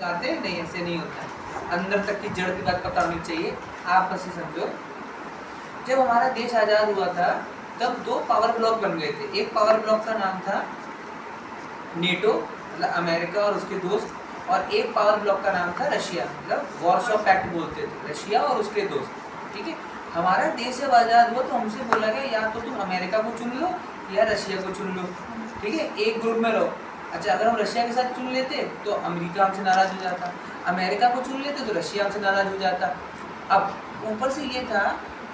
चिपकाते हैं, नहीं ऐसे नहीं होता है। अंदर तक की जड़ की बात पता होनी चाहिए। आप बस ये समझो, जब हमारा देश आज़ाद हुआ था तब 2 पावर ब्लॉक बन गए थे। एक पावर ब्लॉक का नाम था नेटो, मतलब अमेरिका और उसके दोस्त, और एक पावर ब्लॉक का नाम था रशिया, मतलब वॉर्सो पैक्ट बोलते थे, रशिया और उसके दोस्त। ठीक है, हमारा देश जब आज़ाद हुआ तो हमसे बोला गया या तो तुम अमेरिका को चुन लो या रशिया को चुन लो। ठीक है, एक ग्रुप में रहो। अच्छा, अगर हम रशिया के साथ चुन लेते तो अमेरिका हमसे नाराज़ हो जाता, अमेरिका को चुन लेते तो रशिया हमसे नाराज़ हो जाता। अब ऊपर से ये था,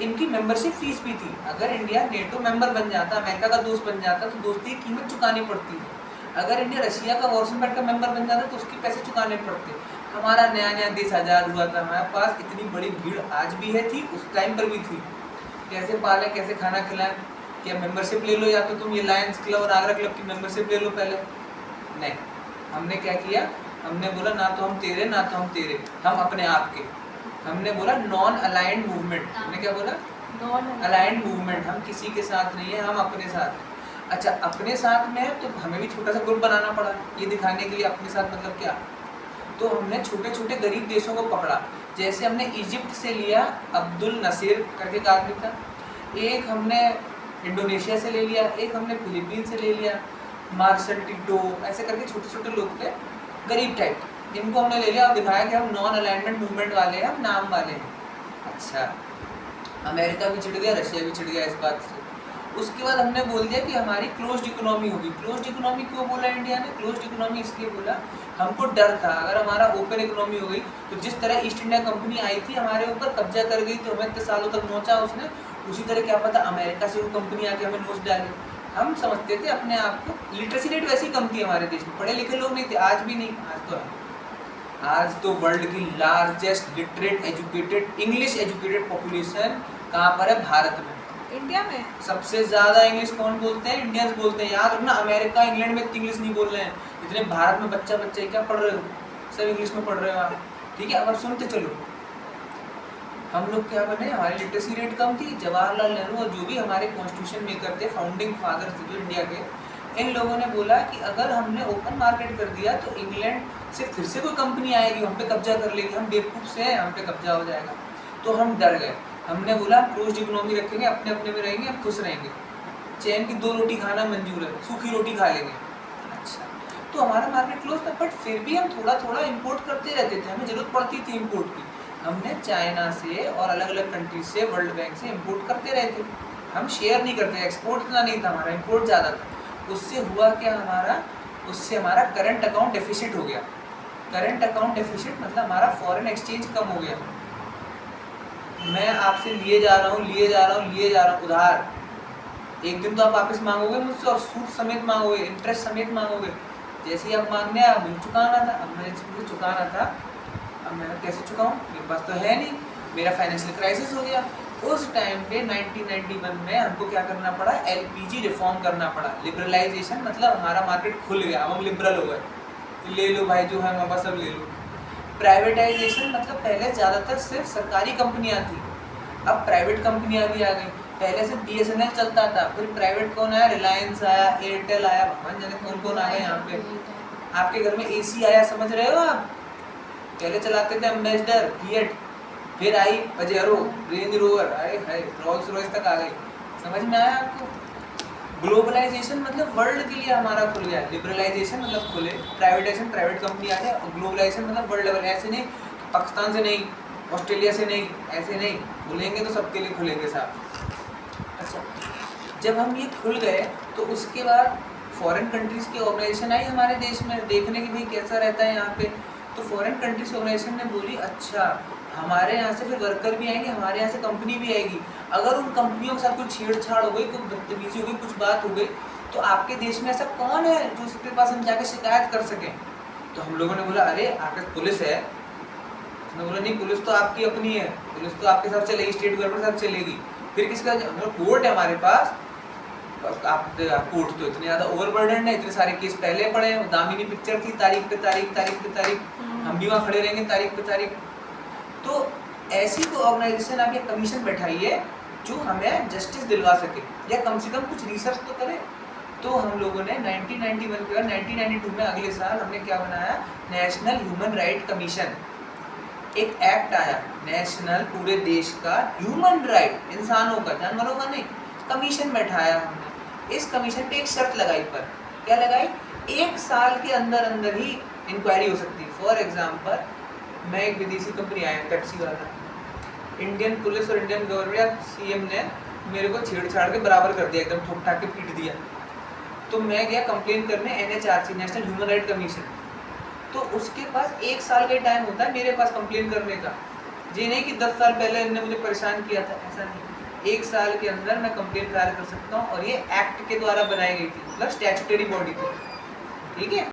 इनकी मेंबरशिप फीस भी थी। अगर इंडिया नेटो मेंबर बन जाता, अमेरिका का दोस्त बन जाता, तो दोस्ती की कीमत चुकानी पड़ती है। अगर इंडिया रशिया का वॉर्सो पैक्ट का मेंबर बन जाता तो उसके पैसे चुकाने पड़ते। हमारा नया नया देश आज़ाद हुआ था, हमारे पास इतनी बड़ी भीड़ आज भी है, थी उस टाइम पर भी थी। कैसे पालें, कैसे खाना खिलाएं, क्या मेंबरशिप ले लो या तो तुम ये लायंस क्लब और आगरा क्लब की मेंबरशिप ले लो पहले। नहीं, हमने क्या किया, हमने बोला ना तो हम तेरे ना तो हम तेरे, हम अपने आप के। हमने बोला नॉन अलाइंड मूवमेंट। हमने क्या बोला? Non aligned movement. हम किसी के साथ नहीं है, हम अपने साथ हैं। अच्छा, अपने साथ में है तो हमें भी छोटा सा ग्रुप बनाना पड़ा ये दिखाने के लिए अपने साथ मतलब क्या। तो हमने छोटे छोटे गरीब देशों को पकड़ा। जैसे हमने इजिप्ट से लिया अब्दुल नसीर करके एक आदमी था, एक हमने इंडोनेशिया से ले लिया, एक हमने फिलीपीन से ले लिया, मार्शल टिटो, ऐसे करके छोटे छोटे लोग थे गरीब टाइप, इनको हमने ले लिया और दिखाया कि हम नॉन अलाइनमेंट मूवमेंट वाले हैं, हम नाम वाले हैं। अच्छा, अमेरिका भी चिढ़ गया, रशिया भी चिढ़ गया इस बात से। उसके बाद हमने बोल दिया कि हमारी क्लोज्ड इकोनॉमी होगी। क्लोज्ड इकोनॉमी क्यों बोला इंडिया ने? क्लोज्ड इकोनॉमी इसलिए बोला, हमको डर था अगर हमारा ओपन इकोनॉमी हो गई तो जिस तरह ईस्ट इंडिया कंपनी आई थी हमारे ऊपर कब्जा कर गई तो हमें इतने सालों तक नोचा उसने, उसी तरह क्या पता अमेरिका से वो कंपनी आके हमें नोच डाले। हम समझते थे अपने आप को, लिटरेसी रेट वैसी कम थी हमारे देश में, पढ़े लिखे लोग नहीं थे, आज भी नहीं, आज तो है। आज तो वर्ल्ड की largest literate educated English educated population कहाँ पर है? भारत में, इंडिया में। सबसे ज्यादा इंग्लिश कौन बोलते हैं? इंडियंस बोलते हैं। याद रखना, अमेरिका इंग्लैंड में इंग्लिश नहीं बोल रहे हैं, इतने भारत में बच्चा क्या पढ़ रहे हो, सब इंग्लिश में पढ़ रहे हो आप। ठीक है, अब सुनते चलो, हम लोग क्या बने, हमारी लिटरेसी रेट कम थी। जवाहरलाल नेहरू और जो भी हमारे कॉन्स्टिट्यूशन मेकर थे, फाउंडिंग फादर थे जो इंडिया के, इन लोगों ने बोला कि अगर हमने ओपन मार्केट कर दिया तो इंग्लैंड से फिर से कोई कंपनी आएगी, हम पे कब्जा कर लेगी, हम बेवकूफ़ से हैं, हम पे कब्जा हो जाएगा। तो हम डर गए। हमने बोला क्लोज्ड इकोनॉमी रखेंगे, अपने अपने में रहेंगे, हम खुश रहेंगे, चैन की 2 रोटी खाना मंजूर है, सूखी रोटी खा लेंगे। अच्छा, तो हमारा मार्केट क्लोज था, बट फिर भी हम थोड़ा थोड़ा इंपोर्ट करते रहते थे, हमें ज़रूरत पड़ती थी इंपोर्ट की। हमने चाइना से और अलग अलग कंट्रीज से, वर्ल्ड बैंक से इंपोर्ट करते रहे थे। हम शेयर नहीं करते, एक्सपोर्ट इतना नहीं था हमारा, इंपोर्ट ज़्यादा था। उससे हुआ क्या हमारा, उससे हमारा करंट अकाउंट डेफिसिट हो गया। करंट अकाउंट डेफिसिट मतलब हमारा फॉरेन एक्सचेंज कम हो गया। मैं आपसे लिए जा रहा हूँ उधार, एक दिन तो आप वापस मांगोगे मुझसे और सूद समेत मांगोगे, इंटरेस्ट समेत मांगोगे। जैसे ही आप मांगने आए, मुझे चुकाना था, अब मुझे चुकाना था, अब मैं कैसे चुकाऊँ, मेरे पास तो है नहीं, मेरा फाइनेंशियल क्राइसिस हो गया। उस टाइम पे 1991 में हमको क्या करना पड़ा, LPG रिफॉर्म करना पड़ा। लिबरलाइजेशन मतलब हमारा मार्केट खुल गया, अब हम लिबरल हो गए, ले लो भाई जो है हमारे पास सब ले लो। प्राइवेटाइजेशन मतलब पहले ज़्यादातर सिर्फ सरकारी कंपनियां थी, अब प्राइवेट कंपनियां भी आ गई। पहले से BSNL चलता था, फिर प्राइवेट कौन आया, रिलायंस आया, एयरटेल आया, भगवान जाने कौन कौन आ गए यहाँ पे। आपके घर में AC आया, समझ रहे हो आप? पहले चलाते थे एम्बेसडर, फिएट, फिर आई पजेरो, रेंज रोवर, आए हाय रोल्स रॉयस तक आ गई। समझ में आया आपको? ग्लोबलाइजेशन मतलब वर्ल्ड के लिए हमारा खुल गया, लिबरलाइजेशन मतलब खुले, प्राइवेटाइजेशन प्राइवेट कंपनी आ जाए, और ग्लोबलाइजेशन मतलब वर्ल्ड लेवल। ऐसे नहीं पाकिस्तान से नहीं, ऑस्ट्रेलिया से नहीं, ऐसे नहीं, खुलेंगे तो सबके लिए खुलेंगे साहब। अच्छा, जब हम ये खुल गए तो उसके बाद फॉरेन कंट्रीज़ की ऑर्गेनाइजेशन आई हमारे देश में, देखने की भाई कैसा रहता है यहाँ पे। तो फॉरेन कंट्रीज ऑर्गेनाइजेशन ने बोली अच्छा हमारे यहाँ से फिर वर्कर भी आएंगे, हमारे यहाँ से कंपनी भी आएगी, अगर उन कंपनियों के साथ कोई छेड़छाड़ हो गई, कोई बदतमीजी हो गई, कुछ बात हो गई, तो आपके देश में ऐसा कौन है जो उसके पास हम जाके शिकायत कर सकें। तो हम लोगों ने बोला अरे आपके पुलिस है। उसने बोला नहीं, पुलिस तो आपकी अपनी है, पुलिस तो आपके साथ चलेगी, स्टेट गवर्नमेंट के साथ चलेगी, फिर किसका, कोर्ट है हमारे पास। आप कोर्ट तो इतने ज़्यादा ओवरबर्डन है, इतने सारे केस पहले पड़े हैं, दामिनी पिक्चर थी, तारीख पे तारीख, तारीख पे तारीख, हम भी वहाँ खड़े रहेंगे तारीख पे तारीख। तो ऐसी कोई ऑर्गेनाइजेशन आप या कमीशन बैठाइए जो हमें जस्टिस दिलवा सके, या कम से कम कुछ रिसर्च तो करे। तो हम लोगों ने 1991 के बाद 1992 में अगले साल हमने क्या बनाया, नेशनल ह्यूमन राइट कमीशन। एक एक्ट आया नेशनल, पूरे देश का ह्यूमन राइट, इंसानों का, जानवरों का नहीं, कमीशन बैठाया हमने। इस कमीशन पे एक शर्त लगाई, पर क्या लगाई, 1 साल के अंदर अंदर ही इंक्वायरी हो सकती है। फॉर एग्जाम्पल, मैं एक विदेशी कंपनी आया पेप्सी वाला, इंडियन पुलिस और इंडियन गवर्नमेंट या सीएम ने मेरे को छेड़छाड़ के बराबर कर दिया, एकदम ठोक ठाक के पीट दिया। तो मैं गया कंप्लेन करने NHRC, national human right commission. तो उसके पास 1 साल का टाइम होता है मेरे पास कंप्लेन करने का। ये नहीं कि 10 साल पहले इन्होंने मुझे परेशान किया था, ऐसा नहीं। 1 साल के अंदर मैं कंप्लेन फाइल कर सकता हूँ, और ये एक्ट के द्वारा बनाई गई थी, मतलब स्टैट्यूटरी बॉडी थी, ठीक है।